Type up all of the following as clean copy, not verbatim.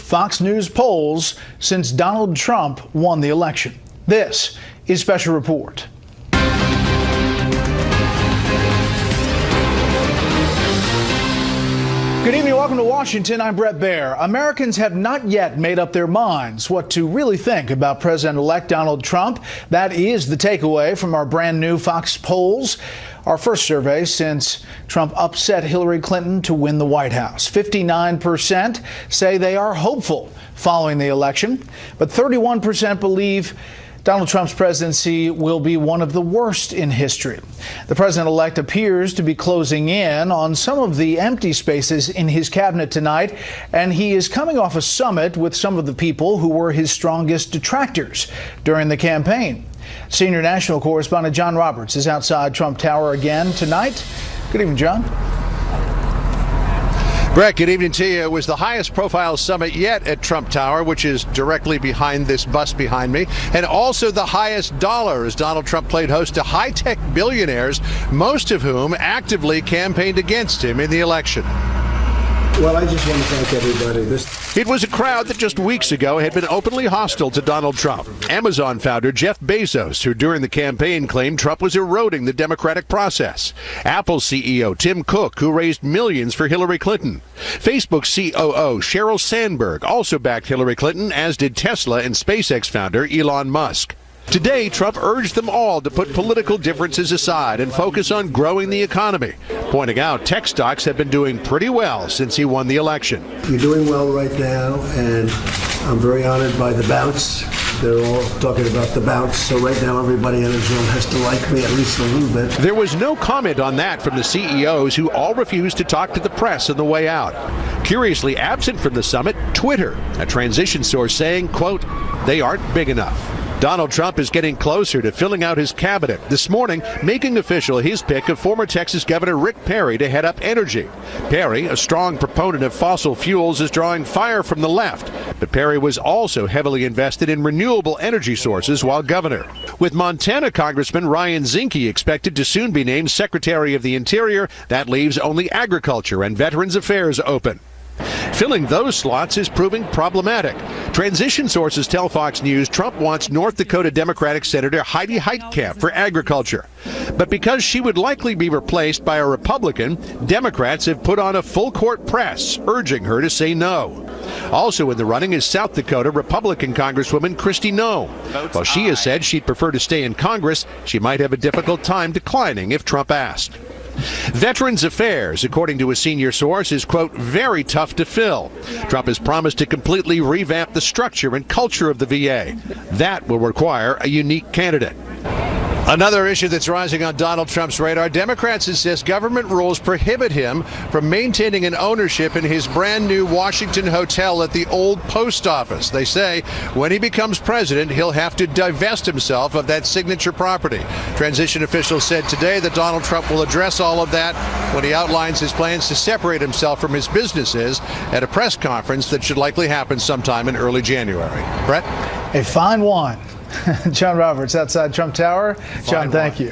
Fox News polls since Donald Trump won the election. This is Special Report. Good evening, welcome to Washington. I'm Bret Baier. Americans have not yet made up their minds what to really think about President-elect Donald Trump. That is the takeaway from our brand new Fox polls. Our first survey since Trump upset Hillary Clinton to win the White House. 59% say they are hopeful following the election, but 31% believe Donald Trump's presidency will be one of the worst in history. The president-elect appears to be closing in on some of the empty spaces in his cabinet tonight, and he is coming off a summit with some of the people who were his strongest detractors during the campaign. Senior national correspondent John Roberts is outside Trump Tower again tonight. Good evening, John. Brett, good evening to you. It was the highest profile summit yet at Trump Tower, which is directly behind this bus behind me, and also the highest dollar as Donald Trump played host to high-tech billionaires, most of whom actively campaigned against him in the election. Well, I just want to thank everybody. It was a crowd that just weeks ago had been openly hostile to Donald Trump. Amazon founder Jeff Bezos, who during the campaign claimed Trump was eroding the democratic process. Apple CEO Tim Cook, who raised millions for Hillary Clinton. Facebook COO Sheryl Sandberg also backed Hillary Clinton, as did Tesla and SpaceX founder Elon Musk. Today, Trump urged them all to put political differences aside and focus on growing the economy, pointing out tech stocks have been doing pretty well since he won the election. You're doing well right now, and I'm very honored by the bounce. They're all talking about the bounce, so right now everybody in the Zoom has to like me at least a little bit. There was no comment on that from the CEOs, who all refused to talk to the press on the way out. Curiously absent from the summit, Twitter, a transition source saying, quote, "They aren't big enough." Donald Trump is getting closer to filling out his cabinet, this morning making official his pick of former Texas Governor Rick Perry to head up energy. Perry, a strong proponent of fossil fuels, is drawing fire from the left, but Perry was also heavily invested in renewable energy sources while governor. With Montana Congressman Ryan Zinke expected to soon be named Secretary of the Interior, that leaves only agriculture and Veterans Affairs open. Filling those slots is proving problematic. Transition sources tell Fox News Trump wants North Dakota Democratic Senator Heidi Heitkamp for agriculture. But because she would likely be replaced by a Republican, Democrats have put on a full-court press, urging her to say no. Also in the running is South Dakota Republican Congresswoman Kristi Noem. While she has said she'd prefer to stay in Congress, she might have a difficult time declining if Trump asked. Veterans Affairs, according to a senior source, is, quote, very tough to fill. Trump has promised to completely revamp the structure and culture of the VA. That will require a unique candidate. Another issue that's rising on Donald Trump's radar, Democrats insist government rules prohibit him from maintaining an ownership in his brand new Washington hotel at the old post office. They say when he becomes president, he'll have to divest himself of that signature property. Transition officials said today that Donald Trump will address all of that when he outlines his plans to separate himself from his businesses at a press conference that should likely happen sometime in early January. Brett? A fine wine. John Roberts outside Trump Tower. John, thank you.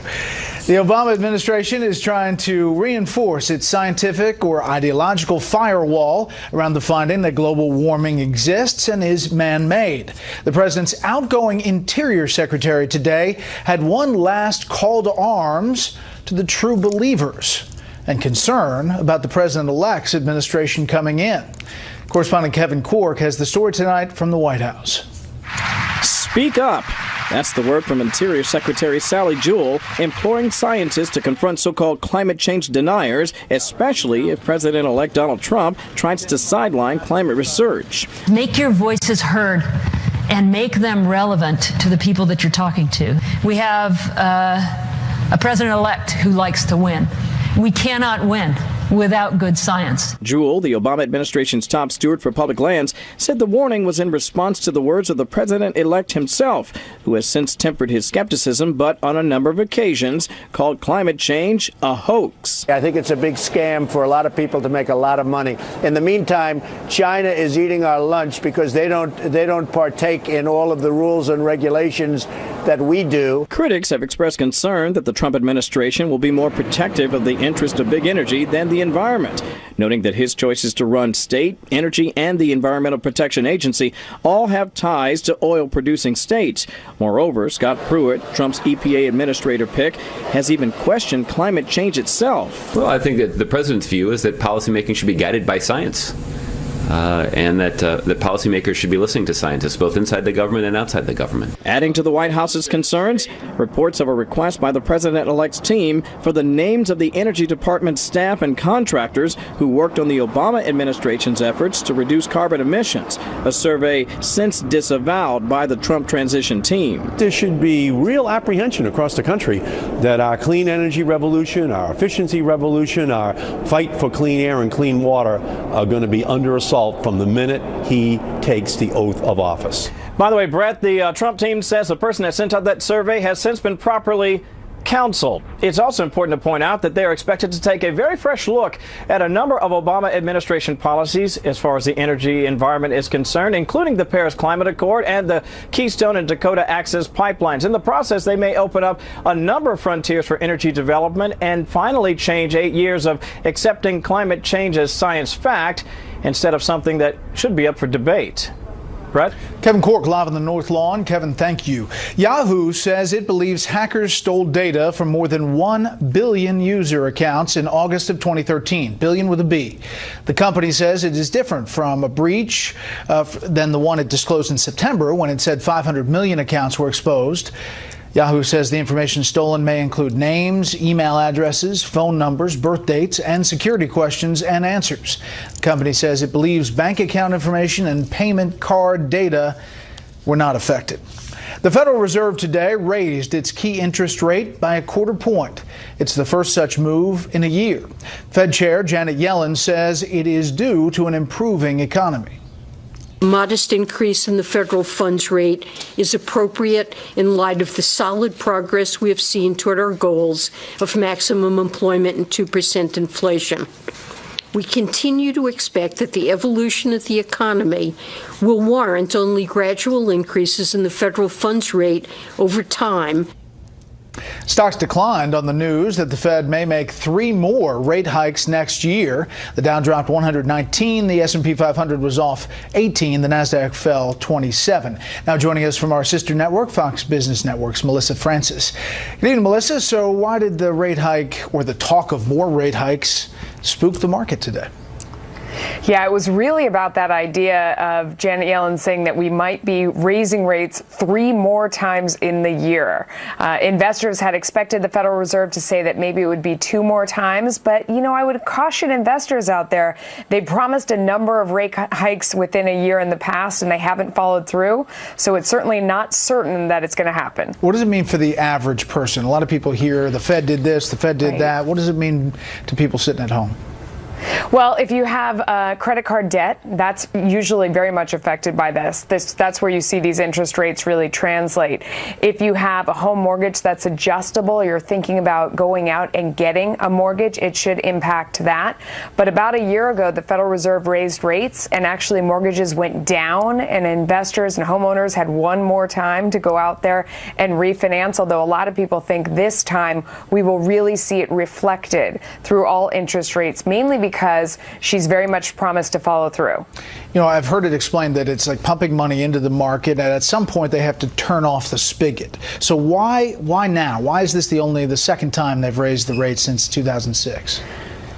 The Obama administration is trying to reinforce its scientific or ideological firewall around the finding that global warming exists and is man-made. The president's outgoing Interior Secretary today had one last call to arms to the true believers and concern about the president-elect's administration coming in. Correspondent Kevin Corke has the story tonight from the White House. Speak up. That's the word from Interior Secretary Sally Jewell, imploring scientists to confront so-called climate change deniers, especially if President-elect Donald Trump tries to sideline climate research. Make your voices heard and make them relevant to the people that you're talking to. We have a president-elect who likes to win. We cannot win without good science. Jewell, the Obama administration's top steward for public lands, said the warning was in response to the words of the president-elect himself, who has since tempered his skepticism, but on a number of occasions called climate change a hoax. I think it's a big scam for a lot of people to make a lot of money. In the meantime, China is eating our lunch because they don't partake in all of the rules and regulations that we do. Critics have expressed concern that the Trump administration will be more protective of the interest of big energy than the the environment, noting that his choices to run state, energy, and the Environmental Protection Agency all have ties to oil-producing states. Moreover, Scott Pruitt, Trump's EPA administrator pick, has even questioned climate change itself. Well, I think that the president's view is that policymaking should be guided by science. And that policymakers should be listening to scientists, both inside the government and outside the government. Adding to the White House's concerns, reports of a request by the president-elect's team for the names of the Energy Department staff and contractors who worked on the Obama administration's efforts to reduce carbon emissions, a survey since disavowed by the Trump transition team. There should be real apprehension across the country that our clean energy revolution, our efficiency revolution, our fight for clean air and clean water are going to be under assault from the minute he takes the oath of office. By the way, Brett, the Trump team says the person that sent out that survey has since been properly counseled. It's also important to point out that they are expected to take a very fresh look at a number of Obama administration policies as far as the energy environment is concerned, including the Paris Climate Accord and the Keystone and Dakota Access pipelines. In the process, they may open up a number of frontiers for energy development and finally change 8 years of accepting climate change as science fact instead of something that should be up for debate. Brett? Kevin Cork live on the North Lawn. Kevin, thank you. Yahoo says it believes hackers stole data from more than 1 billion user accounts in August of 2013, billion with a B. The company says it is different from a breach than the one it disclosed in September when it said 500 million accounts were exposed. Yahoo says the information stolen may include names, email addresses, phone numbers, birth dates, and security questions and answers. The company says it believes bank account information and payment card data were not affected. The Federal Reserve today raised its key interest rate by 1/4 point. It's the first such move in a year. Fed Chair Janet Yellen says it is due to an improving economy. Modest increase in the federal funds rate is appropriate in light of the solid progress we have seen toward our goals of maximum employment and 2% inflation. We continue to expect that the evolution of the economy will warrant only gradual increases in the federal funds rate over time. Stocks declined on the news that the Fed may make 3 more rate hikes next year. The Dow dropped 119, the S&P 500 was off 18, the Nasdaq fell 27. Now joining us from our sister network, Fox Business Network's Melissa Francis. Good evening, Melissa. So why did the rate hike, or the talk of more rate hikes, spook the market today? Yeah, it was really about that idea of Janet Yellen saying that we might be raising rates 3 more times in the year. Investors had expected the Federal Reserve to say that maybe it would be 2 more times. But, you know, I would caution investors out there. They promised a number of rate hikes within a year in the past, and they haven't followed through. So it's certainly not certain that it's going to happen. What does it mean for the average person? A lot of people hear the Fed did this, the Fed did that. What does it mean to people sitting at home? Well, if you have credit card debt, that's usually very much affected by this. That's where you see these interest rates really translate. If you have a home mortgage that's adjustable, you're thinking about going out and getting a mortgage, it should impact that. But about a year ago, the Federal Reserve raised rates, and actually mortgages went down, and investors and homeowners had one more time to go out there and refinance, although a lot of people think this time we will really see it reflected through all interest rates, mainly because she's very much promised to follow through. You know, I've heard it explained that it's like pumping money into the market, and at some point they have to turn off the spigot. So why now? Why is this the second time they've raised the rate since 2006?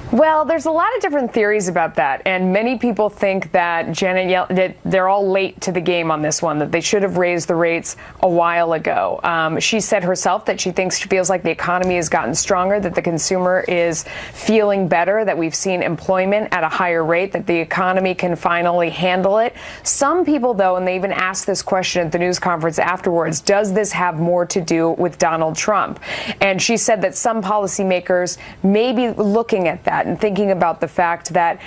Well, there's a lot of different theories about that, and many people think that Janet Yellen, that they're all late to the game on this one, that they should have raised the rates a while ago. She said herself that she feels like the economy has gotten stronger, that the consumer is feeling better, that we've seen employment at a higher rate, that the economy can finally handle it. Some people, though, and they even asked this question at the news conference afterwards, does this have more to do with Donald Trump? And she said that some policymakers may be looking at that and thinking about the fact that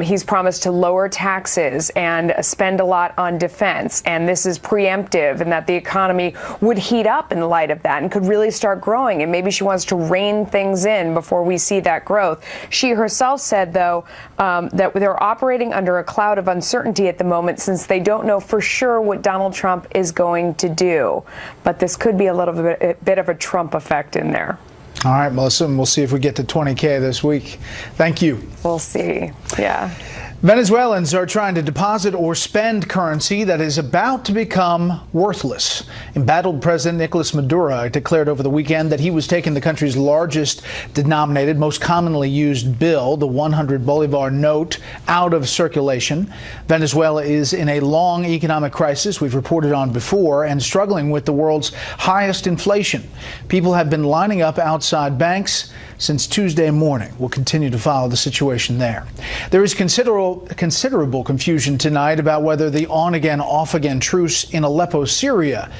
he's promised to lower taxes and spend a lot on defense, and this is preemptive, and that the economy would heat up in the light of that and could really start growing, and maybe she wants to rein things in before we see that growth. She herself said, though, that they're operating under a cloud of uncertainty at the moment since they don't know for sure what Donald Trump is going to do. But this could be a little bit of a Trump effect in there. All right, Melissa, and we'll see if we get to 20K this week. Thank you. We'll see. Yeah. Venezuelans are trying to deposit or spend currency that is about to become worthless. Embattled President Nicolas Maduro declared over the weekend that he was taking the country's largest denominated, most commonly used bill, the 100 Bolivar note, out of circulation. Venezuela is in a long economic crisis we've reported on before and struggling with the world's highest inflation. People have been lining up outside banks since Tuesday morning. We'll continue to follow the situation there. There is considerable confusion tonight about whether the on-again, off-again truce in Aleppo, Syria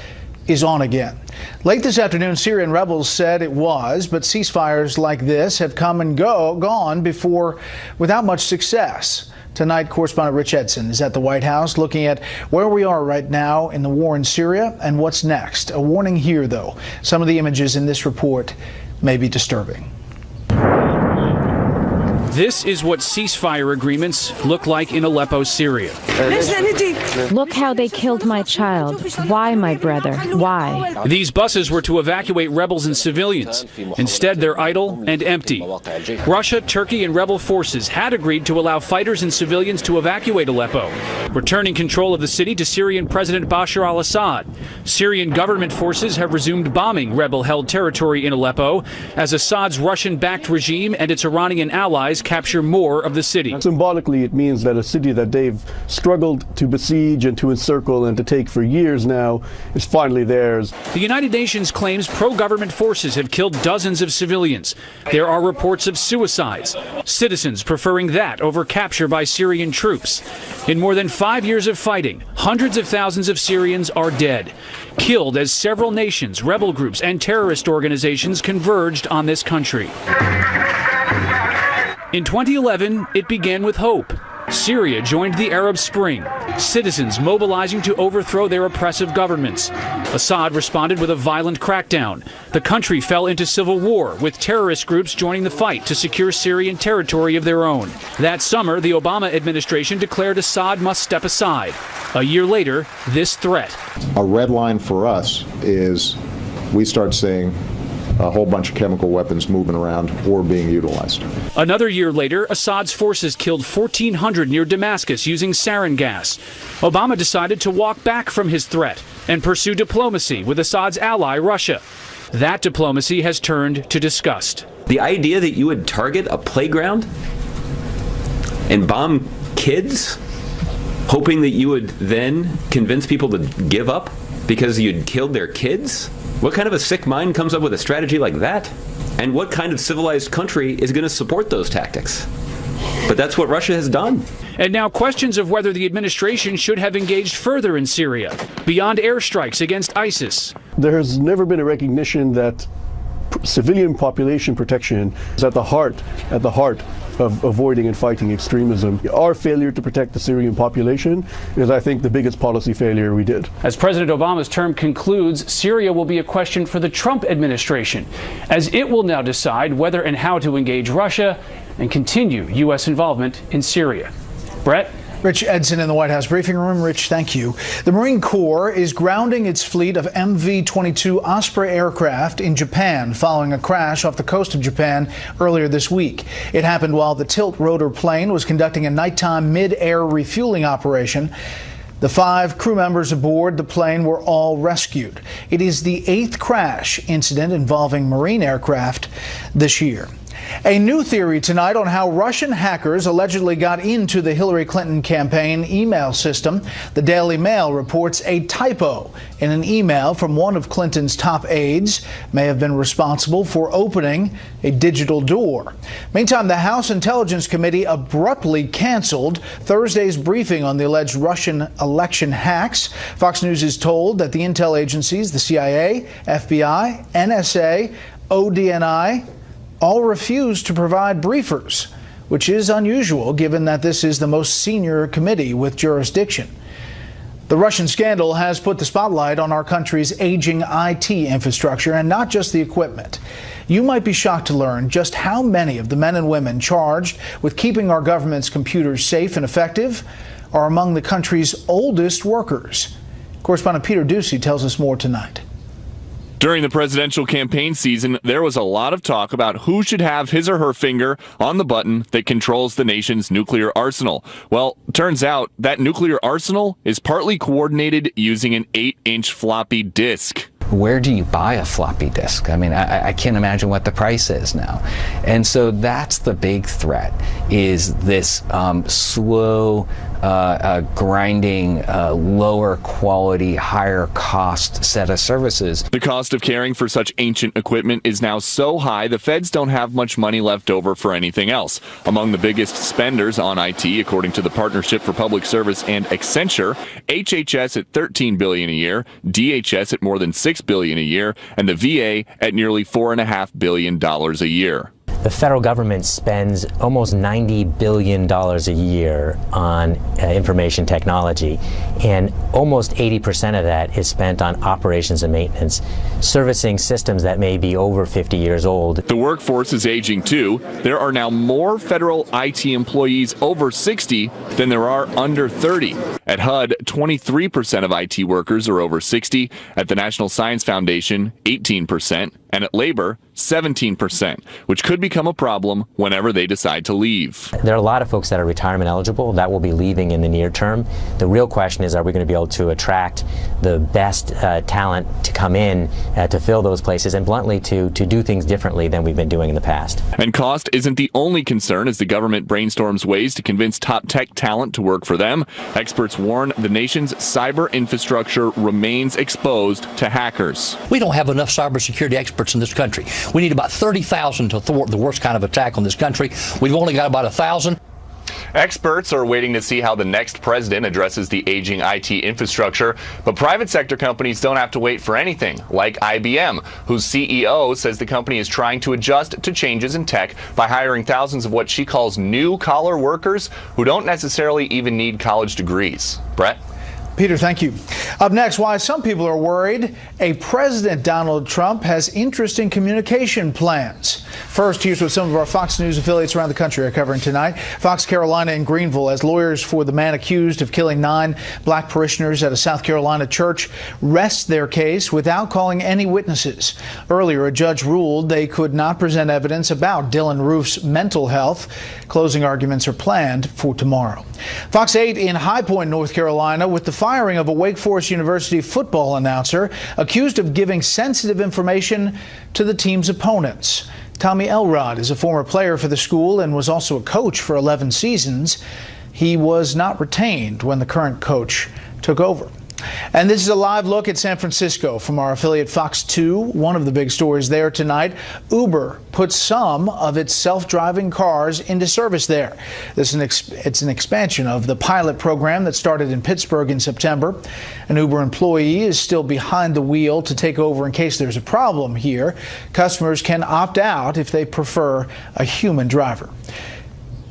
is on again. Late this afternoon, Syrian rebels said it was, but ceasefires like this have come and gone before without much success. Tonight, correspondent Rich Edson is at the White House looking at where we are right now in the war in Syria and what's next. A warning here, though. Some of the images in this report may be disturbing. This is what ceasefire agreements look like in Aleppo, Syria. Look how they killed my child. Why, my brother? Why? These buses were to evacuate rebels and civilians. Instead, they're idle and empty. Russia, Turkey, and rebel forces had agreed to allow fighters and civilians to evacuate Aleppo, returning control of the city to Syrian President Bashar al-Assad. Syrian government forces have resumed bombing rebel-held territory in Aleppo as Assad's Russian-backed regime and its Iranian allies capture more of the city. Symbolically, it means that a city that they've struggled to besiege and to encircle and to take for years now is finally theirs. The United Nations claims pro-government forces have killed dozens of civilians. There are reports of suicides, citizens preferring that over capture by Syrian troops. In more than 5 years of fighting, hundreds of thousands of Syrians are dead, killed as several nations, rebel groups, and terrorist organizations converged on this country. In 2011, it began with hope. Syria joined the Arab Spring, citizens mobilizing to overthrow their oppressive governments. Assad responded with a violent crackdown. The country fell into civil war, with terrorist groups joining the fight to secure Syrian territory of their own. That summer, the Obama administration declared Assad must step aside. A year later, this threat. A red line for us is we start seeing a whole bunch of chemical weapons moving around or being utilized. Another year later, Assad's forces killed 1,400 near Damascus using sarin gas. Obama decided to walk back from his threat and pursue diplomacy with Assad's ally, Russia. That diplomacy has turned to disgust. The idea that you would target a playground and bomb kids, hoping that you would then convince people to give up because you'd killed their kids? What kind of a sick mind comes up with a strategy like that? And what kind of civilized country is going to support those tactics? But that's what Russia has done. And now questions of whether the administration should have engaged further in Syria, beyond airstrikes against ISIS. There has never been a recognition that civilian population protection is at the heart of avoiding and fighting extremism. Our failure to protect the Syrian population is, I think, the biggest policy failure we did. As President Obama's term concludes, Syria will be a question for the Trump administration, as it will now decide whether and how to engage Russia and continue U.S. involvement in Syria. Brett? Rich Edson in the White House briefing room. Rich, thank you. The Marine Corps is grounding its fleet of MV-22 Osprey aircraft in Japan following a crash off the coast of Japan earlier this week. It happened while the tilt-rotor plane was conducting a nighttime mid-air refueling operation. The 5 crew members aboard the plane were all rescued. It is the 8th crash incident involving Marine aircraft this year. A new theory tonight on how Russian hackers allegedly got into the Hillary Clinton campaign email system. The Daily Mail reports a typo in an email from one of Clinton's top aides may have been responsible for opening a digital door. Meantime, the House Intelligence Committee abruptly canceled Thursday's briefing on the alleged Russian election hacks. Fox News is told that the intel agencies, the CIA, FBI, NSA, ODNI, all refused to provide briefers, which is unusual given that this is the most senior committee with jurisdiction. The Russian scandal has put the spotlight on our country's aging IT infrastructure, and not just the equipment. You might be shocked to learn just how many of the men and women charged with keeping our government's computers safe and effective are among the country's oldest workers. Correspondent Peter Ducey tells us more tonight. During the presidential campaign season, there was a lot of talk about who should have his or her finger on the button that controls the nation's nuclear arsenal. Well, turns out that nuclear arsenal is partly coordinated using an 8-inch floppy disk. Where do you buy a floppy disk? I mean, I can't imagine what the price is now. And so that's the big threat, is this slow, grinding, lower quality, higher cost set of services. The cost of caring for such ancient equipment is now so high, the feds don't have much money left over for anything else. Among the biggest spenders on IT, according to the Partnership for Public Service and Accenture, HHS at $13 billion a year, DHS at more than $6 billion a year, and the VA at nearly $4.5 billion a year. The federal government spends almost $90 billion a year on information technology, and almost 80% of that is spent on operations and maintenance, servicing systems that may be over 50 years old. The workforce is aging too. There are now more federal IT employees over 60 than there are under 30. At HUD, 23% of IT workers are over 60. At the National Science Foundation, 18%. And at Labor, 17%, which could become a problem whenever they decide to leave. There are a lot of folks that are retirement eligible that will be leaving in the near term. The real question is, are we going to be able to attract the best talent to come in to fill those places, and bluntly to do things differently than we've been doing in the past. And cost isn't the only concern as the government brainstorms ways to convince top tech talent to work for them. Experts warn the nation's cyber infrastructure remains exposed to hackers. We don't have enough cybersecurity experts in this country. We need about 30,000 to thwart the worst kind of attack on this country. We've only got about 1,000. Experts are waiting to see how the next president addresses the aging IT infrastructure, but private sector companies don't have to wait for anything, like IBM, whose CEO says the company is trying to adjust to changes in tech by hiring thousands of what she calls new-collar workers who don't necessarily even need college degrees. Brett? Peter, thank you. Up next, why some people are worried a President Donald Trump has interesting communication plans. First, here's what some of our Fox News affiliates around the country are covering tonight. Fox Carolina in Greenville, as lawyers for the man accused of killing 9 black parishioners at a South Carolina church rest their case without calling any witnesses. Earlier, a judge ruled they could not present evidence about Dylan Roof's mental health. Closing arguments are planned for tomorrow. Fox 8 in High Point, North Carolina, with the firing of a Wake Forest University football announcer accused of giving sensitive information to the team's opponents. Tommy Elrod is a former player for the school and was also a coach for 11 seasons. He was not retained when the current coach took over. And this is a live look at San Francisco from our affiliate Fox 2. One of the big stories there tonight, Uber put some of its self-driving cars into service there. It's an expansion of the pilot program that started in Pittsburgh in September. An Uber employee is still behind the wheel to take over in case there's a problem here. Customers can opt out if they prefer a human driver.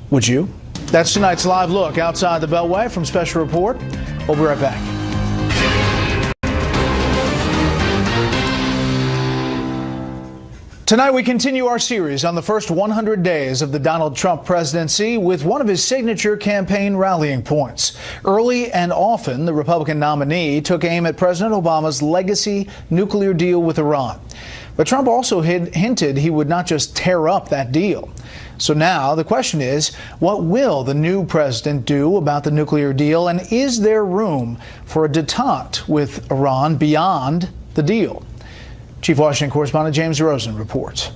Would you? That's tonight's live look outside the Beltway from Special Report. We'll be right back. Tonight we continue our series on the first 100 days of the Donald Trump presidency with one of his signature campaign rallying points. Early and often, the Republican nominee took aim at President Obama's legacy nuclear deal with Iran. But Trump also hinted he would not just tear up that deal. So now the question is, what will the new president do about the nuclear deal, and is there room for a détente with Iran beyond the deal? Chief Washington correspondent James Rosen reports.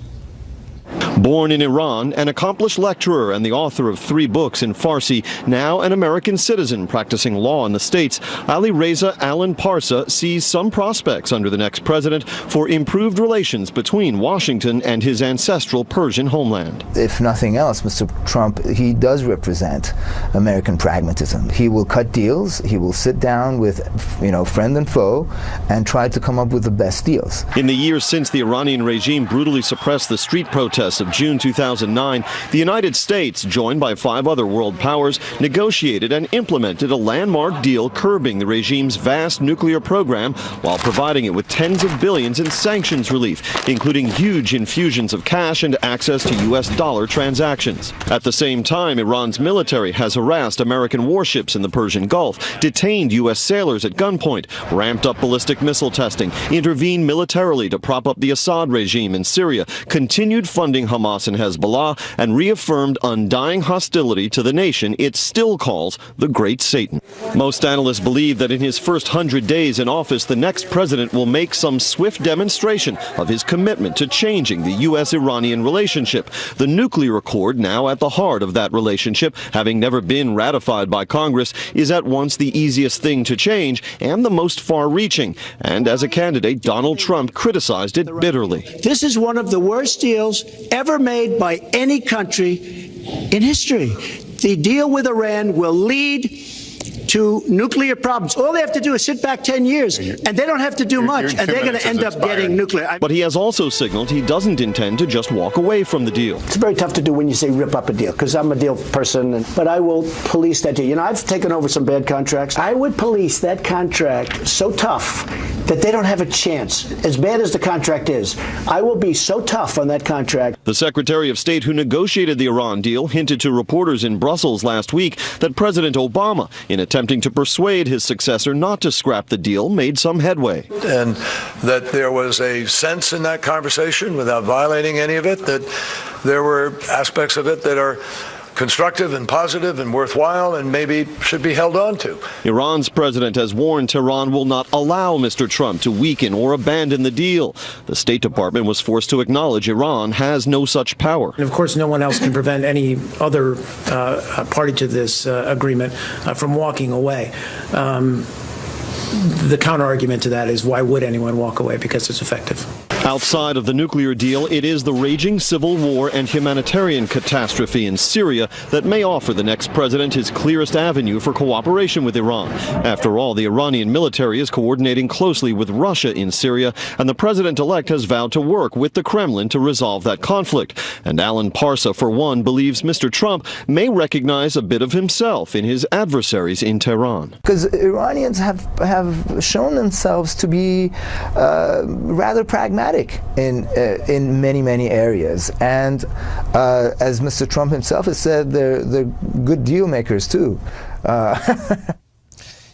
Born in Iran, an accomplished lecturer and the author of 3 books in Farsi, now an American citizen practicing law in the States, Ali Reza Alan Parsa sees some prospects under the next president for improved relations between Washington and his ancestral Persian homeland. If nothing else, Mr. Trump, he does represent American pragmatism. He will cut deals, he will sit down with, friend and foe, and try to come up with the best deals. In the years since the Iranian regime brutally suppressed the street protests of of June 2009, the United States, joined by 5 other world powers, negotiated and implemented a landmark deal curbing the regime's vast nuclear program while providing it with tens of billions in sanctions relief, including huge infusions of cash and access to U.S. dollar transactions. At the same time, Iran's military has harassed American warships in the Persian Gulf, detained U.S. sailors at gunpoint, ramped up ballistic missile testing, intervened militarily to prop up the Assad regime in Syria, continued funding Hamas and Hezbollah, and reaffirmed undying hostility to the nation it still calls the Great Satan. Most analysts believe that in his first 100 days in office, the next president will make some swift demonstration of his commitment to changing the U.S.-Iranian relationship. The nuclear accord, now at the heart of that relationship, having never been ratified by Congress, is at once the easiest thing to change and the most far-reaching. And as a candidate, Donald Trump criticized it bitterly. This is one of the worst deals ever made by any country in history. The deal with Iran will lead to nuclear problems. All they have to do is sit back 10 years, and they don't have to do much, and they're going to end up getting nuclear. But he has also signaled he doesn't intend to just walk away from the deal. It's very tough to do when you say rip up a deal, because I'm a deal person, but I will police that deal. You know, I've taken over some bad contracts. I would police that contract so tough that they don't have a chance. As bad as the contract is, I will be so tough on that contract. The Secretary of State who negotiated the Iran deal hinted to reporters in Brussels last week that President Obama, in attempting to persuade his successor not to scrap the deal, made some headway. And that there was a sense in that conversation, without violating any of it, that there were aspects of it that are constructive and positive and worthwhile and maybe should be held on to. Iran's president has warned Tehran will not allow Mr. Trump to weaken or abandon the deal. The State Department was forced to acknowledge Iran has no such power. And of course, no one else can prevent any other party to this agreement from walking away. The counter-argument to that is, why would anyone walk away? Because it's effective. Outside of the nuclear deal, it is the raging civil war and humanitarian catastrophe in Syria that may offer the next president his clearest avenue for cooperation with Iran. After all, the Iranian military is coordinating closely with Russia in Syria, and the president-elect has vowed to work with the Kremlin to resolve that conflict. And Alan Parsa, for one, believes Mr. Trump may recognize a bit of himself in his adversaries in Tehran. Because Iranians have shown themselves to be rather pragmatic in many areas, and as Mr. Trump himself has said, they're good deal makers too.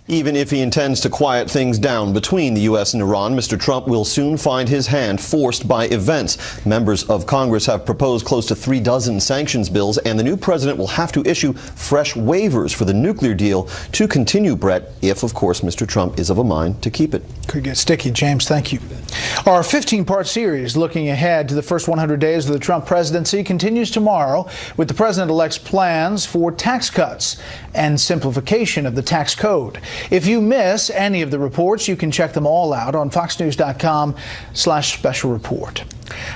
Even if he intends to quiet things down between the U.S. and Iran, Mr. Trump will soon find his hand forced by events. Members of Congress have proposed close to 36 sanctions bills, and the new president will have to issue fresh waivers for the nuclear deal to continue, Brett, if, of course, Mr. Trump is of a mind to keep it. Could get sticky. James, thank you. Our 15-part series looking ahead to the first 100 days of the Trump presidency continues tomorrow with the president-elect's plans for tax cuts and simplification of the tax code. If you miss any of the reports, you can check them all out on foxnews.com/special report.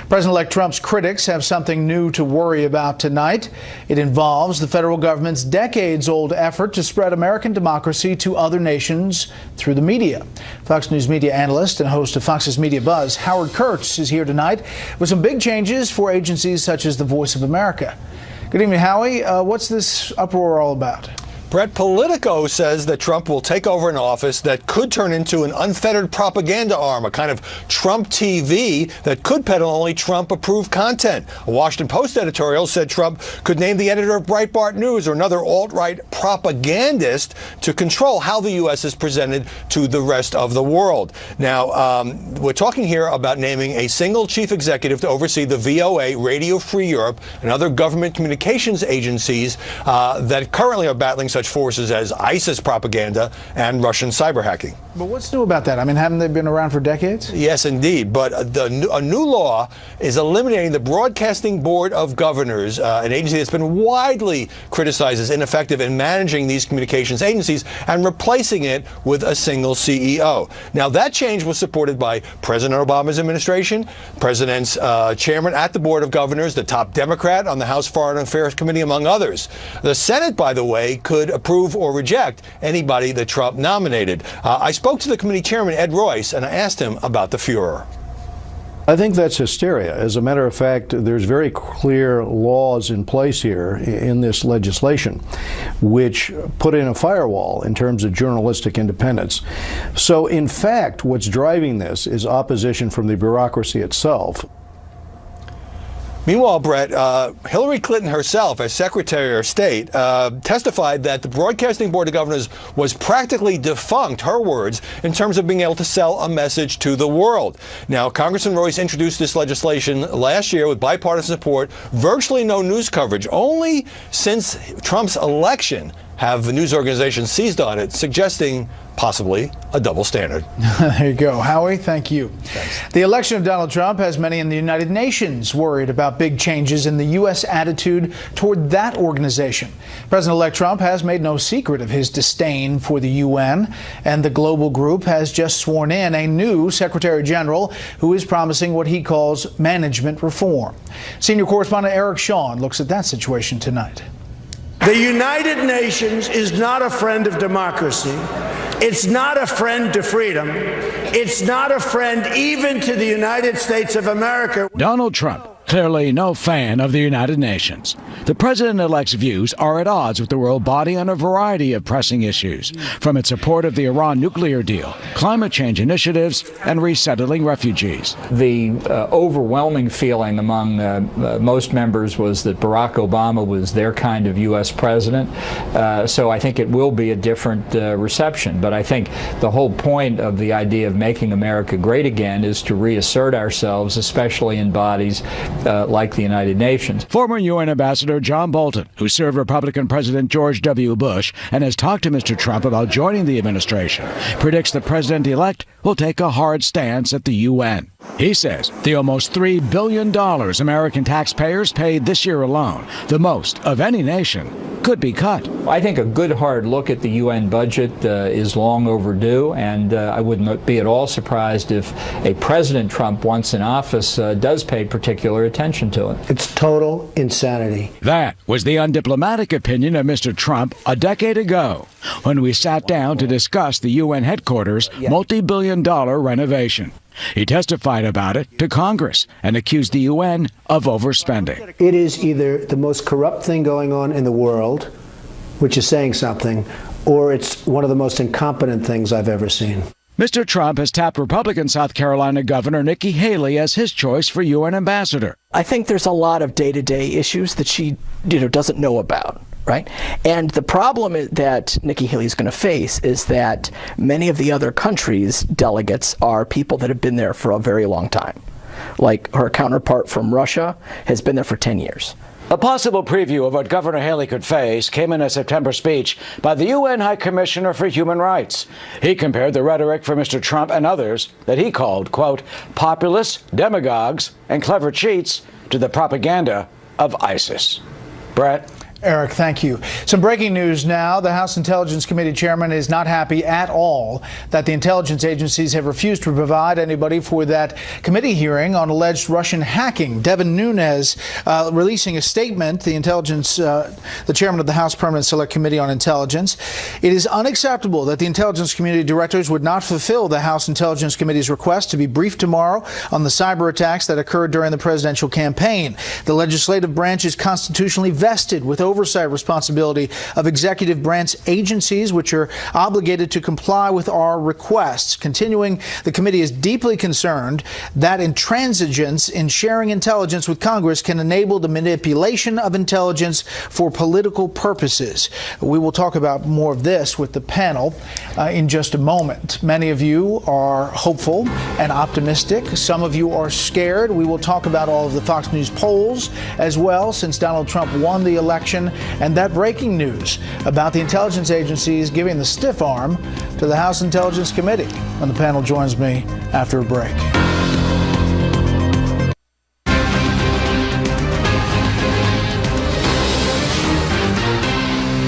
President-elect Trump's critics have something new to worry about tonight. It involves the federal government's decades-old effort to spread American democracy to other nations through the media. Fox News media analyst and host of Fox's Media Buzz, Howard Kurtz, is here tonight with some big changes for agencies such as the Voice of America. Good evening, Howie. What's this uproar all about? Brett, Politico says that Trump will take over an office that could turn into an unfettered propaganda arm, a kind of Trump TV that could peddle only Trump-approved content. A Washington Post editorial said Trump could name the editor of Breitbart News or another alt-right propagandist to control how the U.S. is presented to the rest of the world. Now, we're talking here about naming a single chief executive to oversee the VOA, Radio Free Europe, and other government communications agencies that currently are battling such forces as ISIS propaganda and Russian cyber hacking. But what's new about that? I mean, haven't they been around for decades? Yes, indeed. But a new law is eliminating the Broadcasting Board of Governors, an agency that's been widely criticized as ineffective in managing these communications agencies, and replacing it with a single CEO. Now, that change was supported by President Obama's administration, President's chairman at the Board of Governors, the top Democrat on the House Foreign Affairs Committee, among others. The Senate, by the way, could approve or reject anybody that Trump nominated. I spoke to the committee chairman, Ed Royce, and I asked him about the furor. I think that's hysteria. As a matter of fact, there's very clear laws in place here in this legislation which put in a firewall in terms of journalistic independence. So, in fact, what's driving this is opposition from the bureaucracy itself. Meanwhile, Brett, Hillary Clinton herself, as Secretary of State, testified that the Broadcasting Board of Governors was practically defunct, her words, in terms of being able to sell a message to the world. Now, Congressman Royce introduced this legislation last year with bipartisan support, virtually no news coverage. Only since Trump's election have the news organizations seized on it, suggesting possibly a double standard. There you go, Howie. Thank you. Thanks. The election of Donald Trump has many in the United Nations worried about big changes in the U.S. attitude toward that organization. President-elect Trump has made no secret of his disdain for the UN, and the global group has just sworn in a new Secretary General who is promising what he calls management reform. Senior correspondent Eric Shawn looks at that situation tonight. The United Nations is not a friend of democracy. It's not a friend to freedom. It's not a friend even to the United States of America. Donald Trump, clearly no fan of the United Nations. The president-elect's views are at odds with the world body on a variety of pressing issues, from its support of the Iran nuclear deal, climate change initiatives, and resettling refugees. The overwhelming feeling among most members was that Barack Obama was their kind of U.S. president, so I think it will be a different reception. But I think the whole point of the idea of making America great again is to reassert ourselves, especially in bodies like the United Nations. Former UN Ambassador John Bolton, who served Republican President George W. Bush and has talked to Mr. Trump about joining the administration, predicts the president-elect will take a hard stance at the UN. He says the almost $3 billion American taxpayers paid this year alone, the most of any nation, could be cut. I think a good hard look at the UN budget is long overdue, and I wouldn't be at all surprised if a President Trump, once in office, does pay particular attention to it. It's total insanity. That was the undiplomatic opinion of Mr. Trump a decade ago, when we sat down to discuss the UN headquarters' multi-billion-dollar renovation. He testified about it to Congress and accused the UN of overspending. It is either the most corrupt thing going on in the world, which is saying something, or it's one of the most incompetent things I've ever seen. Mr. Trump has tapped Republican South Carolina Governor Nikki Haley as his choice for UN ambassador. I think there's a lot of day-to-day issues that she doesn't know about. Right? And the problem that Nikki Haley is going to face is that many of the other countries' delegates are people that have been there for a very long time. Like her counterpart from Russia has been there for 10 years. A possible preview of what Governor Haley could face came in a September speech by the UN High Commissioner for Human Rights. He compared the rhetoric from Mr. Trump and others that he called, quote, populists, demagogues, and clever cheats to the propaganda of ISIS. Brett? Eric, thank you. Some breaking news now. The House Intelligence Committee chairman is not happy at all that the intelligence agencies have refused to provide anybody for that committee hearing on alleged Russian hacking. Devin Nunes releasing a statement, the chairman of the House Permanent Select Committee on Intelligence. It is unacceptable that the intelligence community directors would not fulfill the House Intelligence Committee's request to be briefed tomorrow on the cyber attacks that occurred during the presidential campaign. The legislative branch is constitutionally vested with oversight responsibility of executive branch agencies, which are obligated to comply with our requests. Continuing, the committee is deeply concerned that intransigence in sharing intelligence with Congress can enable the manipulation of intelligence for political purposes. We will talk about more of this with the panel in just a moment. Many of you are hopeful and optimistic. Some of you are scared. We will talk about all of the Fox News polls as well, since Donald Trump won the election, and that breaking news about the intelligence agencies giving the stiff arm to the House Intelligence Committee. And the panel joins me after a break.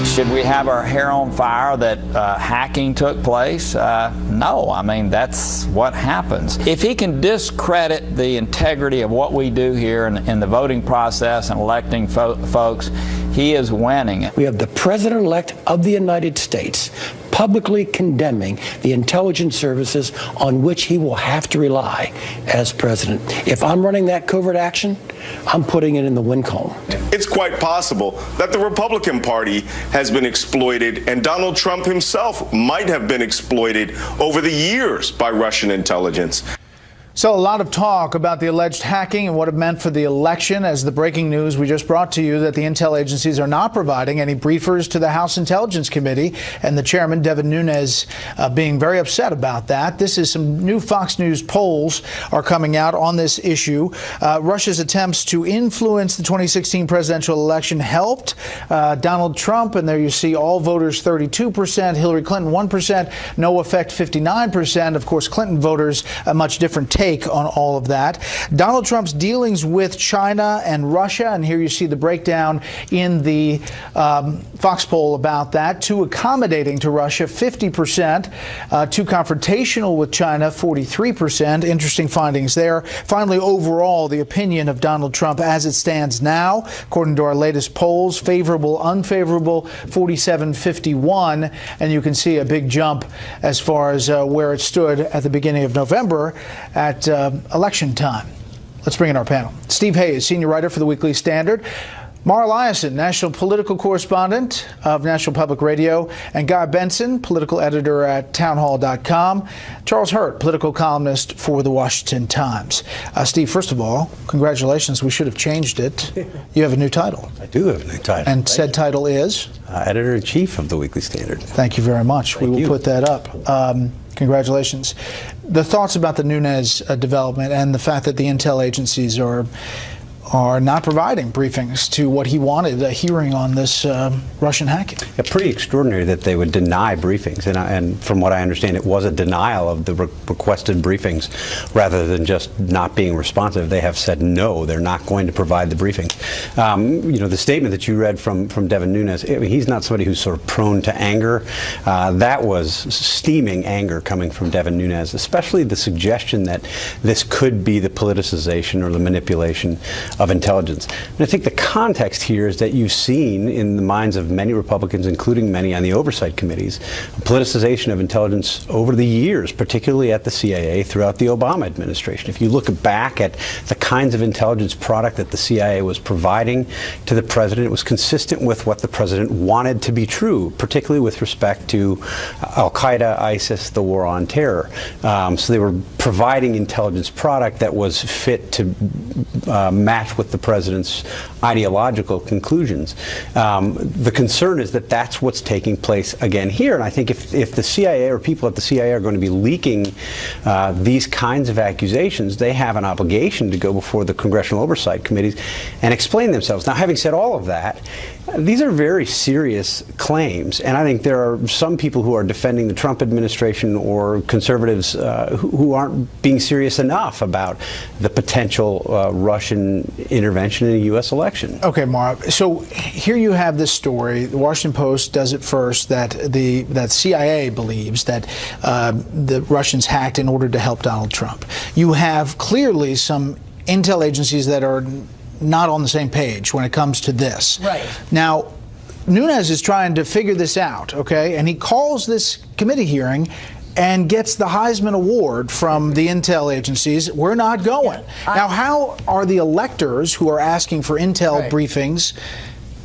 Should we have our hair on fire that hacking took place? No, I mean, that's what happens. If he can discredit the integrity of what we do here in the voting process and electing folks, he is winning. We have the President-elect of the United States publicly condemning the intelligence services on which he will have to rely as president. If I'm running that covert action, I'm putting it in the wind column. It's quite possible that the Republican Party has been exploited, and Donald Trump himself might have been exploited over the years by Russian intelligence. So a lot of talk about the alleged hacking and what it meant for the election, as the breaking news we just brought to you that the intel agencies are not providing any briefers to the House Intelligence Committee, and the chairman, Devin Nunes, being very upset about that. This is some new Fox News polls are coming out on this issue. Russia's attempts to influence the 2016 presidential election helped Donald Trump, and there you see all voters 32%, Hillary Clinton 1%, no effect 59%. Of course, Clinton voters a much different take on all of that. Donald Trump's dealings with China and Russia, and here you see the breakdown in the Fox poll about that. Too accommodating to Russia, 50%. Too confrontational with China, 43%. Interesting findings there. Finally, overall, the opinion of Donald Trump as it stands now, according to our latest polls, favorable, unfavorable, 47-51. And you can see a big jump as far as where it stood at the beginning of November at election time. Let's bring in our panel. Steve Hayes, senior writer for the Weekly Standard. Mara Liasson, national political correspondent of National Public Radio, and Guy Benson, political editor at townhall.com. Charles Hurt, political columnist for the Washington Times. Steve, first of all, congratulations. We should have changed it. You have a new title. I do have a new title. And said title is? Editor-in-Chief of the Weekly Standard. Thank you very much. We will put that up. Congratulations. The thoughts about the Nunes development and the fact that the intel agencies are not providing briefings to what he wanted, a hearing on this Russian hacking. Yeah, pretty extraordinary that they would deny briefings, and from what I understand, it was a denial of the requested briefings rather than just not being responsive. They have said no, they're not going to provide the briefings. You know, the statement that you read from Devin Nunes, I mean, he's not somebody who's sort of prone to anger. That was steaming anger coming from Devin Nunes, especially the suggestion that this could be the politicization or the manipulation of intelligence. And I think the context here is that you've seen in the minds of many Republicans, including many on the oversight committees, politicization of intelligence over the years, particularly at the CIA throughout the Obama administration. If you look back at the kinds of intelligence product that the CIA was providing to the president, it was consistent with what the president wanted to be true, particularly with respect to Al-Qaeda, ISIS, the war on terror. So they were providing intelligence product that was fit to match with the president's ideological conclusions. The concern is that that's what's taking place again here. And I think if the CIA or people at the CIA are going to be leaking these kinds of accusations, they have an obligation to go before the congressional oversight committees and explain themselves. Now, having said all of that, these are very serious claims, and I think there are some people who are defending the Trump administration or conservatives who aren't being serious enough about the potential Russian intervention in a U.S. election. Okay, Mara. So here you have this story. The Washington Post does it first that that CIA believes that the Russians hacked in order to help Donald Trump. You have clearly some intel agencies that are not on the same page when it comes to this. Right. Now, Nunes is trying to figure this out, okay? And he calls this committee hearing and gets the Heisman Award from the intel agencies. We're not going. Now, how are the electors who are asking for intel briefings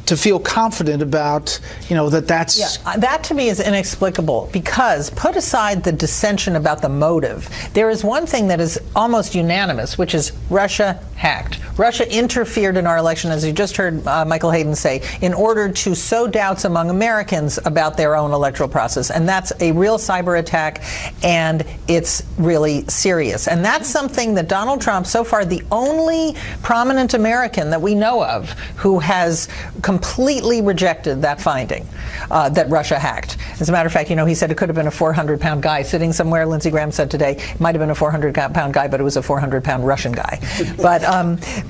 to feel confident about, you know, that's... Yeah, that to me is inexplicable, because put aside the dissension about the motive, there is one thing that is almost unanimous, which is Russia hacked. Russia interfered in our election, as you just heard Michael Hayden say, in order to sow doubts among Americans about their own electoral process. And that's a real cyber attack, and it's really serious. And that's something that Donald Trump, so far the only prominent American that we know of who has completely rejected that finding, that Russia hacked. As a matter of fact, you know, he said it could have been a 400-pound guy sitting somewhere. Lindsey Graham said today it might have been a 400-pound guy, but it was a 400-pound Russian guy.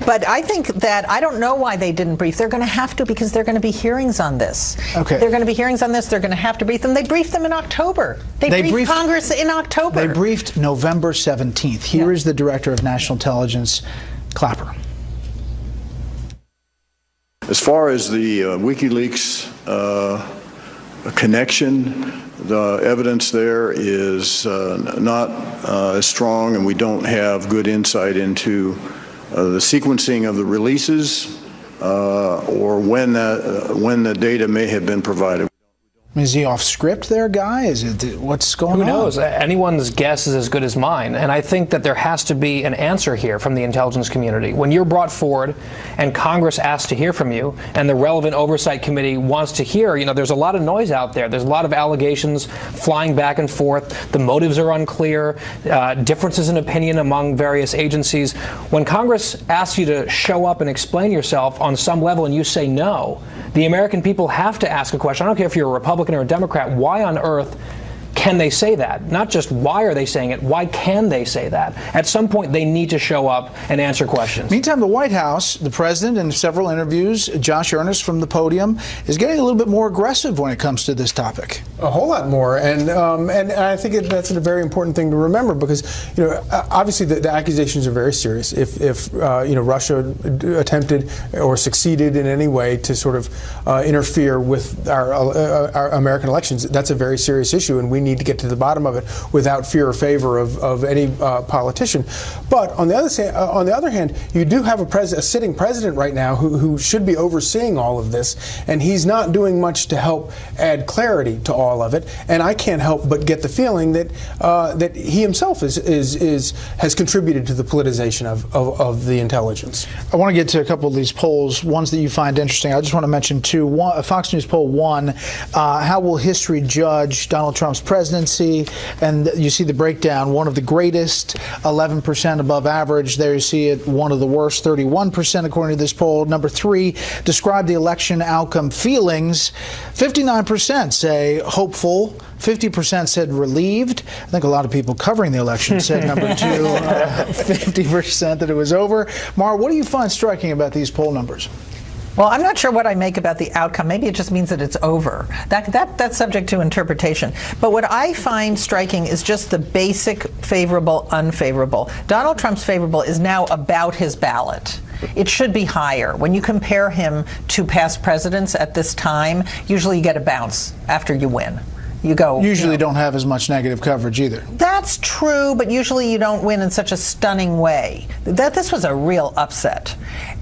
But I think that, I don't know why they didn't brief. They're going to have to, because they're going to be hearings on this. Okay. They're going to be hearings on this. They're going to have to brief them. They briefed them in October. They briefed Congress in October. They briefed November 17th. Here is the Director of National Intelligence, Clapper. As far as the WikiLeaks connection. The evidence there is not as strong, and we don't have good insight into the sequencing of the releases or when the data may have been provided. Is he off script there, Guy? Is it what's going on? Who knows? Anyone's guess is as good as mine. And I think that there has to be an answer here from the intelligence community. When you're brought forward and Congress asks to hear from you and the relevant oversight committee wants to hear, there's a lot of noise out there. There's a lot of allegations flying back and forth. The motives are unclear, differences in opinion among various agencies. When Congress asks you to show up and explain yourself on some level and you say no, the American people have to ask a question. I don't care if you're a Republican or a Democrat, why on earth can they say that? Not just why are they saying it, why can they say that? At some point, they need to show up and answer questions. Meantime, the White House, the president, in several interviews, Josh Earnest from the podium, is getting a little bit more aggressive when it comes to this topic. A whole lot more, and I think that's a very important thing to remember because obviously the accusations are very serious. If Russia attempted or succeeded in any way to sort of interfere with our American elections, that's a very serious issue, and we need to get to the bottom of it without fear or favor of any politician. But on the other hand, you do have a sitting president right now who should be overseeing all of this, and he's not doing much to help add clarity to all of it. And I can't help but get the feeling that that he himself has contributed to the politicization of the intelligence. I want to get to a couple of these polls, ones that you find interesting. I just want to mention two. One, Fox News poll 1, how will history judge Donald Trump's presidency? And you see the breakdown. One of the greatest, 11% above average. There you see it. One of the worst, 31% according to this poll. Number 3, describe the election outcome feelings. 59% say hopeful. 50% said relieved. I think a lot of people covering the election said number 2, 50% that it was over. Mara, what do you find striking about these poll numbers? Well, I'm not sure what I make about the outcome. Maybe it just means that it's over. That's subject to interpretation. But what I find striking is just the basic favorable, unfavorable. Donald Trump's favorable is now about his ballot. It should be higher. When you compare him to past presidents at this time, usually you get a bounce after you win. You go. Usually don't have as much negative coverage either. That's true, but usually you don't win in such a stunning way. This was a real upset.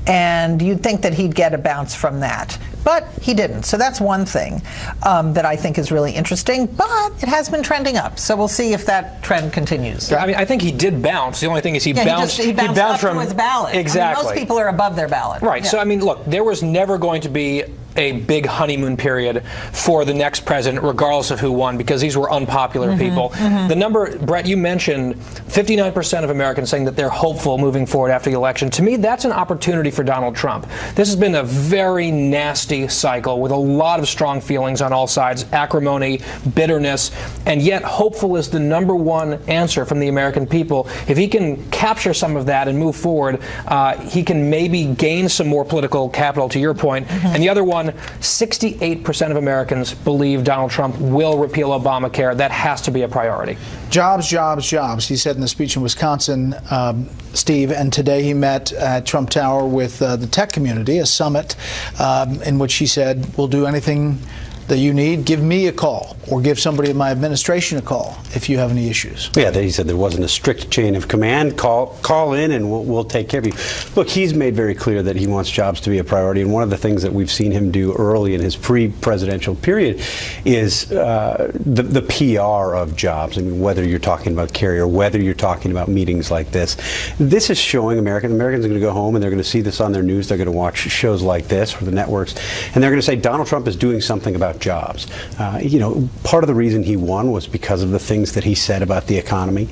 And you'd think that he'd get a bounce from that. But he didn't. So that's one thing that I think is really interesting. But it has been trending up. So we'll see if that trend continues. I mean, I think he did bounce. The only thing is he bounced up from to his ballot. Exactly. I mean, most people are above their ballot. Right. Yeah. So, I mean, look, there was never going to be a big honeymoon period for the next president, regardless of who won, because these were unpopular people. The number, Brett, you mentioned 59% of Americans saying that they're hopeful moving forward after the election. To me, that's an opportunity for Donald Trump. This has been a very nasty cycle with a lot of strong feelings on all sides, acrimony, bitterness, and yet hopeful is the number one answer from the American people. If he can capture some of that and move forward, he can maybe gain some more political capital, to your point. And the other one, 68% of Americans believe Donald Trump will repeal Obamacare. That has to be a priority. Jobs, jobs, jobs, he said in the speech in Wisconsin, Steve, and today he met at Trump Tower with the tech community, a summit in which he said, we'll do anything that you need. Give me a call or give somebody in my administration a call if you have any issues. Yeah, he said there wasn't a strict chain of command. Call in and we'll take care of you. Look, he's made very clear that he wants jobs to be a priority, and one of the things that we've seen him do early in his pre-presidential period is the PR of jobs. I mean, whether you're talking about Kerry or whether you're talking about meetings like this is showing Americans are going to go home and they're going to see this on their news. They're going to watch shows like this for the networks, and they're going to say Donald Trump is doing something about jobs. Part of the reason he won was because of the things that he said about the economy,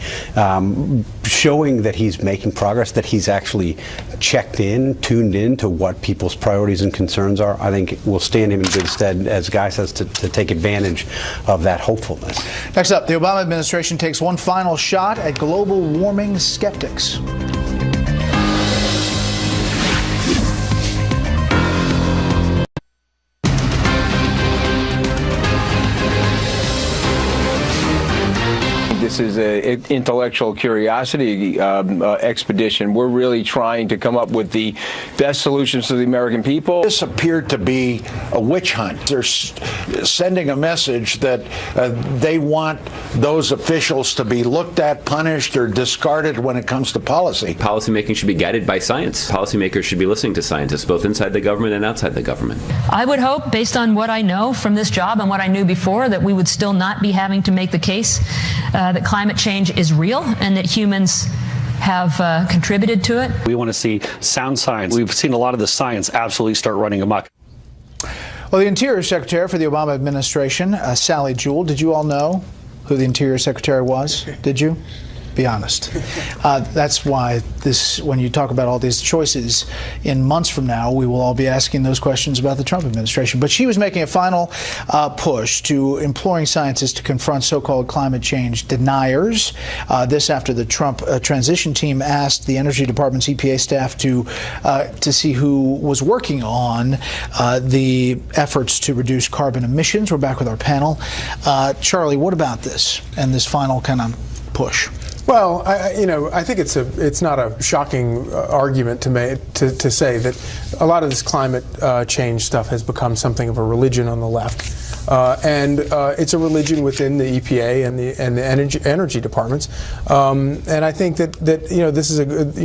showing that he's making progress, that he's actually tuned in to what people's priorities and concerns are. I think will stand him in good stead, as Guy says, to take advantage of that hopefulness. Next up, the Obama administration takes one final shot at global warming skeptics. this is an intellectual curiosity expedition. We're really trying to come up with the best solutions to the American people. This appeared to be a witch hunt. They're sending a message that they want those officials to be looked at, punished, or discarded when it comes to policy. Policymaking should be guided by science. Policymakers should be listening to scientists, both inside the government and outside the government. I would hope, based on what I know from this job and what I knew before, that we would still not be having to make the case that climate change is real and that humans have contributed to it. We want to see sound science. We've seen a lot of the science absolutely start running amok. Well, the Interior Secretary for the Obama administration, Sally Jewell, did you all know who the Interior Secretary was? Did you? Be honest. That's why when you talk about all these choices in months from now, we will all be asking those questions about the Trump administration. But she was making a final push to imploring scientists to confront so-called climate change deniers. This after the Trump transition team asked the Energy Department's EPA staff to see who was working on the efforts to reduce carbon emissions. We're back with our panel. Charlie, what about this and this final kind of push? Well, I think it's not a shocking argument to say that a lot of this climate change stuff has become something of a religion on the left. And it's a religion within the EPA and the energy departments. And I think that this is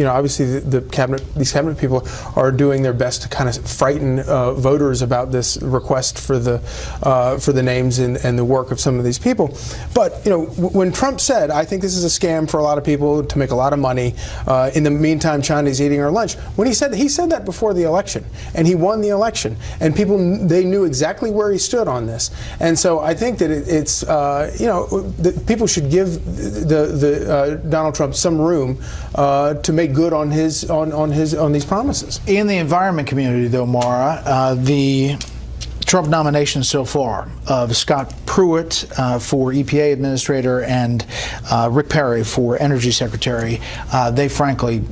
obviously these cabinet people are doing their best to kind of frighten voters about this request for the names and the work of some of these people. But when Trump said, I think this is a scam for a lot of people to make a lot of money. In the meantime, China's eating our lunch. When he said that before the election, and he won the election, and they knew exactly where he stood on this. And so I think that it's that people should give Donald Trump some room to make good on these promises. In the environment community, though, Mara, the Trump nominations so far of Scott Pruitt for EPA Administrator and Rick Perry for Energy Secretary, they frankly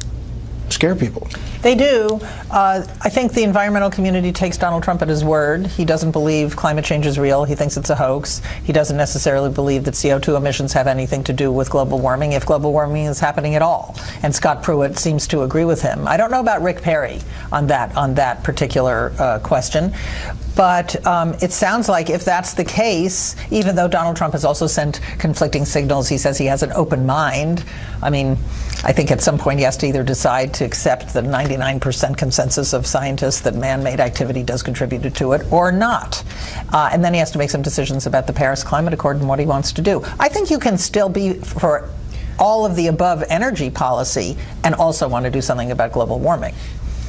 scare people. They do. I think the environmental community takes Donald Trump at his word. He doesn't believe climate change is real. He thinks it's a hoax. He doesn't necessarily believe that CO2 emissions have anything to do with global warming, if global warming is happening at all. And Scott Pruitt seems to agree with him. I don't know about Rick Perry on that particular question. But it sounds like if that's the case, even though Donald Trump has also sent conflicting signals, he says he has an open mind. I mean, I think at some point he has to either decide to accept the 99% consensus of scientists that man-made activity does contribute to it or not. And then he has to make some decisions about the Paris Climate Accord and what he wants to do. I think you can still be for all of the above energy policy and also want to do something about global warming.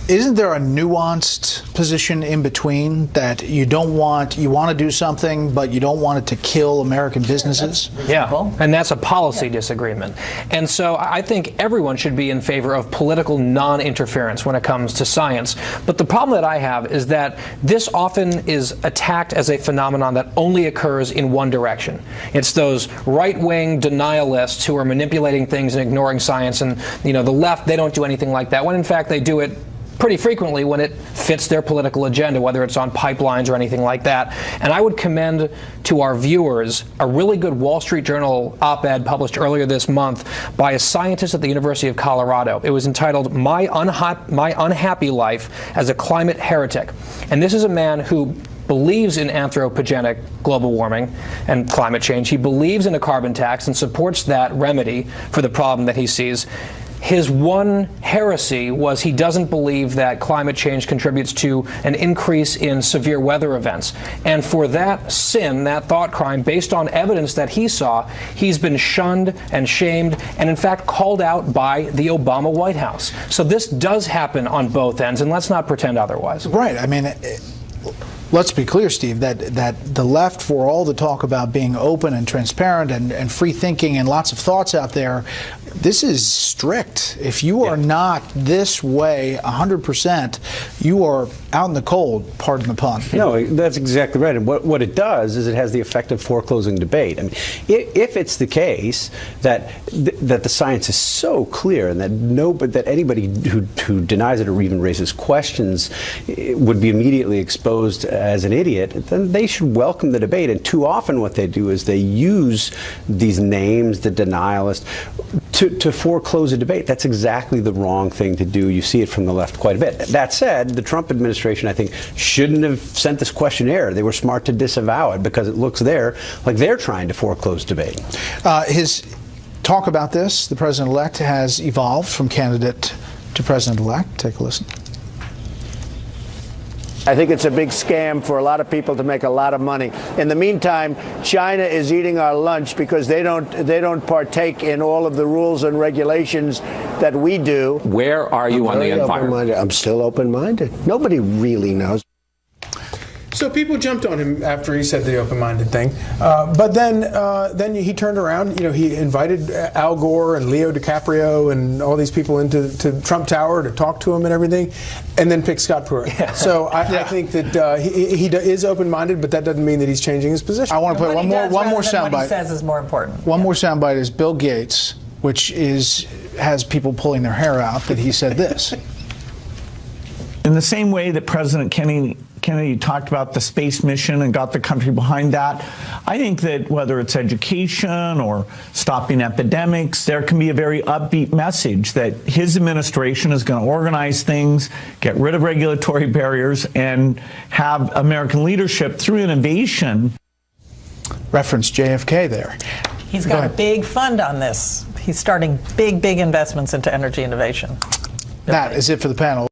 Isn't there a nuanced position in between that you want to do something, but you don't want it to kill American businesses? Yeah, and that's a policy disagreement. And so I think everyone should be in favor of political non-interference when it comes to science. But the problem that I have is that this often is attacked as a phenomenon that only occurs in one direction. It's those right-wing denialists who are manipulating things and ignoring science, and the left, they don't do anything like that, when in fact they do it pretty frequently when it fits their political agenda, whether it's on pipelines or anything like that. And I would commend to our viewers a really good Wall Street Journal op-ed published earlier this month by a scientist at the University of Colorado. It was entitled My Unhappy Life as a Climate Heretic. And this is a man who believes in anthropogenic global warming and climate change. He believes in a carbon tax and supports that remedy for the problem that he sees. His one heresy was he doesn't believe that climate change contributes to an increase in severe weather events. And for that sin, that thought crime, based on evidence that he saw, he's been shunned and shamed and in fact called out by the Obama White House. So this does happen on both ends, and let's not pretend otherwise. Right. I mean, let's be clear, Steve, that the left, for all the talk about being open and transparent and free thinking and lots of thoughts out there, this is strict. If you are not this way 100%, you are out in the cold, pardon the pun. No, that's exactly right. And what it does is it has the effect of foreclosing debate. I mean, if it's the case that that the science is so clear and that anybody who denies it or even raises questions would be immediately exposed as an idiot, then they should welcome the debate. And too often what they do is they use these names, the denialists, to foreclose a debate. That's exactly the wrong thing to do. You see it from the left quite a bit. That said, the Trump administration, I think, shouldn't have sent this questionnaire. They were smart to disavow it because it looks there like they're trying to foreclose debate. His talk about this, the president-elect, has evolved from candidate to president-elect. Take a listen. I think it's a big scam for a lot of people to make a lot of money. In the meantime, China is eating our lunch because they don't partake in all of the rules and regulations that we do. Where are you on the environment? I'm still open-minded. Nobody really knows. So people jumped on him after he said the open-minded thing, but then he turned around. You know, he invited Al Gore and Leo DiCaprio and all these people into Trump Tower to talk to him and everything, and then picked Scott Pruitt. Yeah. So I think that he is open-minded, but that doesn't mean that he's changing his position. I want to play one more soundbite. What he says is more important. One more soundbite is Bill Gates, which has people pulling their hair out that he said this. In the same way that President Kennedy talked about the space mission and got the country behind that, I think that whether it's education or stopping epidemics, there can be a very upbeat message that his administration is going to organize things, get rid of regulatory barriers, and have American leadership through innovation. Reference JFK there. He's got a big fund on this. He's starting big investments into energy innovation. That is it for the panel.